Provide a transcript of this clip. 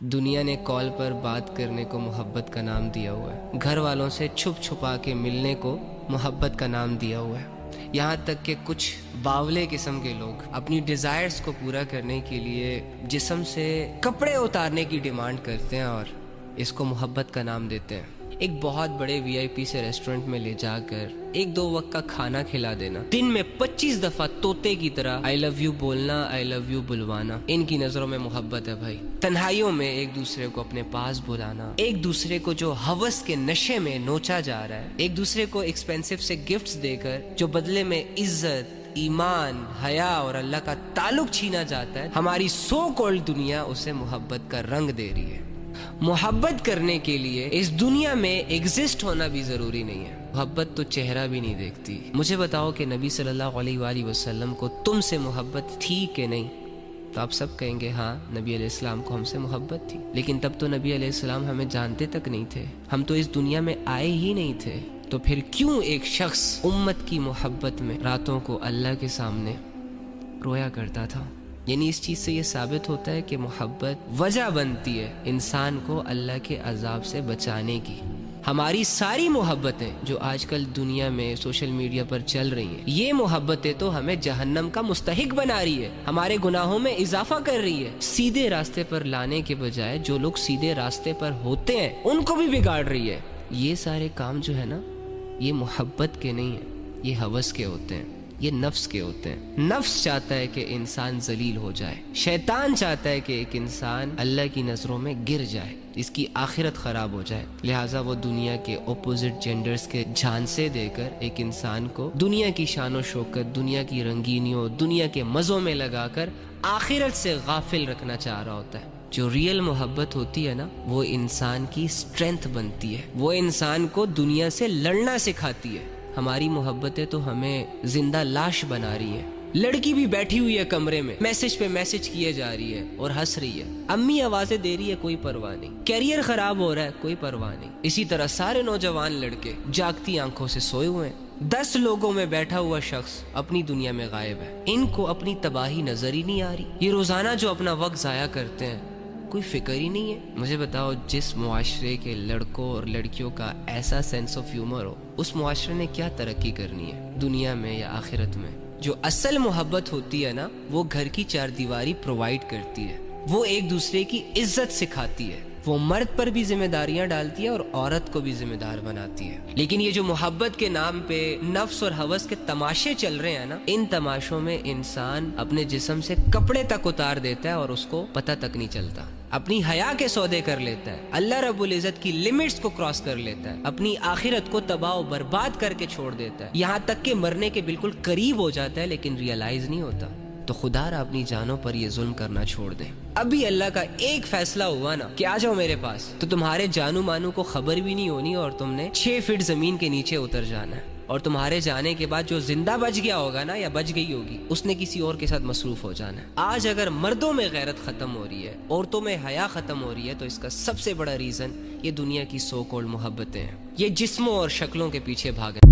دنیا نے کال پر بات کرنے کو محبت کا نام دیا ہوا ہے، گھر والوں سے چھپ چھپا کے ملنے کو محبت کا نام دیا ہوا ہے، یہاں تک کہ کچھ باولے قسم کے لوگ اپنی ڈیزائرز کو پورا کرنے کے لیے جسم سے کپڑے اتارنے کی ڈیمانڈ کرتے ہیں اور اس کو محبت کا نام دیتے ہیں۔ ایک بہت بڑے وی آئی پی سے ریسٹورنٹ میں لے جا کر 1-2 وقت کا کھانا کھلا دینا، دن میں 25 دفعہ طوطے کی طرح آئی لو یو بولنا، آئی لو یو بلوانا، ان کی نظروں میں محبت ہے بھائی۔ تنہائیوں میں ایک دوسرے کو اپنے پاس بلانا، ایک دوسرے کو جو ہوس کے نشے میں نوچا جا رہا ہے، ایک دوسرے کو ایکسپینسو سے گفٹس دے کر جو بدلے میں عزت، ایمان، حیا اور اللہ کا تعلق چھینا جاتا ہے، ہماری سو کالڈ دنیا اسے محبت کا رنگ دے رہی ہے۔ محبت کرنے کے لیے اس دنیا میں ایگزسٹ ہونا بھی ضروری نہیں ہے، محبت تو چہرہ بھی نہیں دیکھتی۔ مجھے بتاؤ کہ نبی صلی اللہ علیہ وآلہ وسلم کو تم سے محبت تھی کہ نہیں؟ تو آپ سب کہیں گے ہاں، نبی علیہ السلام کو ہم سے محبت تھی، لیکن تب تو نبی علیہ السلام ہمیں جانتے تک نہیں تھے، ہم تو اس دنیا میں آئے ہی نہیں تھے۔ تو پھر کیوں ایک شخص امت کی محبت میں راتوں کو اللہ کے سامنے رویا کرتا تھا؟ یعنی اس چیز سے یہ ثابت ہوتا ہے کہ محبت وجہ بنتی ہے انسان کو اللہ کے عذاب سے بچانے کی۔ ہماری ساری محبتیں جو آج کل دنیا میں سوشل میڈیا پر چل رہی ہیں، یہ محبتیں تو ہمیں جہنم کا مستحق بنا رہی ہے، ہمارے گناہوں میں اضافہ کر رہی ہے، سیدھے راستے پر لانے کے بجائے جو لوگ سیدھے راستے پر ہوتے ہیں ان کو بھی بگاڑ رہی ہے۔ یہ سارے کام جو ہے نا، یہ محبت کے نہیں ہیں، یہ ہوس کے ہوتے ہیں، یہ نفس کے ہوتے ہیں۔ نفس چاہتا ہے کہ انسان ذلیل ہو جائے، شیطان چاہتا ہے کہ ایک انسان اللہ کی نظروں میں گر جائے، اس کی آخرت خراب ہو جائے، لہٰذا وہ دنیا کے اپوزٹ جینڈرز کے جھانسے دے کر ایک انسان کو دنیا کی شان و شوکت، دنیا کی رنگینیوں، دنیا کے مزوں میں لگا کر آخرت سے غافل رکھنا چاہ رہا ہوتا ہے۔ جو ریئل محبت ہوتی ہے نا، وہ انسان کی اسٹرینتھ بنتی ہے، وہ انسان کو دنیا سے لڑنا سکھاتی ہے۔ ہماری محبتیں تو ہمیں زندہ لاش بنا رہی ہیں۔ لڑکی بھی بیٹھی ہوئی ہے کمرے میں، میسج پہ میسج کیے جا رہی ہے اور ہنس رہی ہے، امی آوازیں دے رہی ہے، کوئی پرواہ نہیں، کیریئر خراب ہو رہا ہے، کوئی پرواہ نہیں۔ اسی طرح سارے نوجوان لڑکے جاگتی آنکھوں سے سوئے ہوئے ہیں، 10 لوگوں میں بیٹھا ہوا شخص اپنی دنیا میں غائب ہے، ان کو اپنی تباہی نظر ہی نہیں آ رہی۔ یہ روزانہ جو اپنا وقت ضائع کرتے ہیں، کوئی فکر ہی نہیں ہے۔ مجھے بتاؤ، جس معاشرے کے لڑکوں اور لڑکیوں کا ایسا سینس آف ہیومر ہو، اس معاشرے نے کیا ترقی کرنی ہے دنیا میں یا آخرت میں؟ جو اصل محبت ہوتی ہے نا، وہ گھر کی 4 دیواری پرووائڈ کرتی ہے، وہ ایک دوسرے کی عزت سکھاتی ہے، وہ مرد پر بھی ذمہ داریاں ڈالتی ہے اور عورت کو بھی ذمہ دار بناتی ہے۔ لیکن یہ جو محبت کے نام پہ نفس اور ہوس کے تماشے چل رہے ہیں نا، ان تماشوں میں انسان اپنے جسم سے کپڑے تک اتار دیتا ہے اور اس کو پتہ تک نہیں چلتا، اپنی حیا کے سودے کر لیتا ہے، اللہ رب العزت کی لمٹس کو کراس کر لیتا ہے، اپنی آخرت کو تباہ و برباد کر کے چھوڑ دیتا ہے، یہاں تک کہ مرنے کے بالکل قریب ہو جاتا ہے لیکن ریئلائز نہیں ہوتا۔ تو خدا را اپنی جانوں پر یہ ظلم کرنا چھوڑ دیں۔ ابھی اللہ کا ایک فیصلہ ہوا نا کہ آ جاؤ میرے پاس، تو تمہارے جانو مانو کو خبر بھی نہیں ہونی اور تم نے 6 فٹ زمین کے نیچے اتر جانا ہے، اور تمہارے جانے کے بعد جو زندہ بچ گیا ہوگا نا یا بچ گئی ہوگی، اس نے کسی اور کے ساتھ مصروف ہو جانا ہے۔ آج اگر مردوں میں غیرت ختم ہو رہی ہے، عورتوں میں حیا ختم ہو رہی ہے، تو اس کا سب سے بڑا ریزن یہ دنیا کی سو کالڈ محبتیں ہیں، یہ جسموں اور شکلوں کے پیچھے بھاگنا۔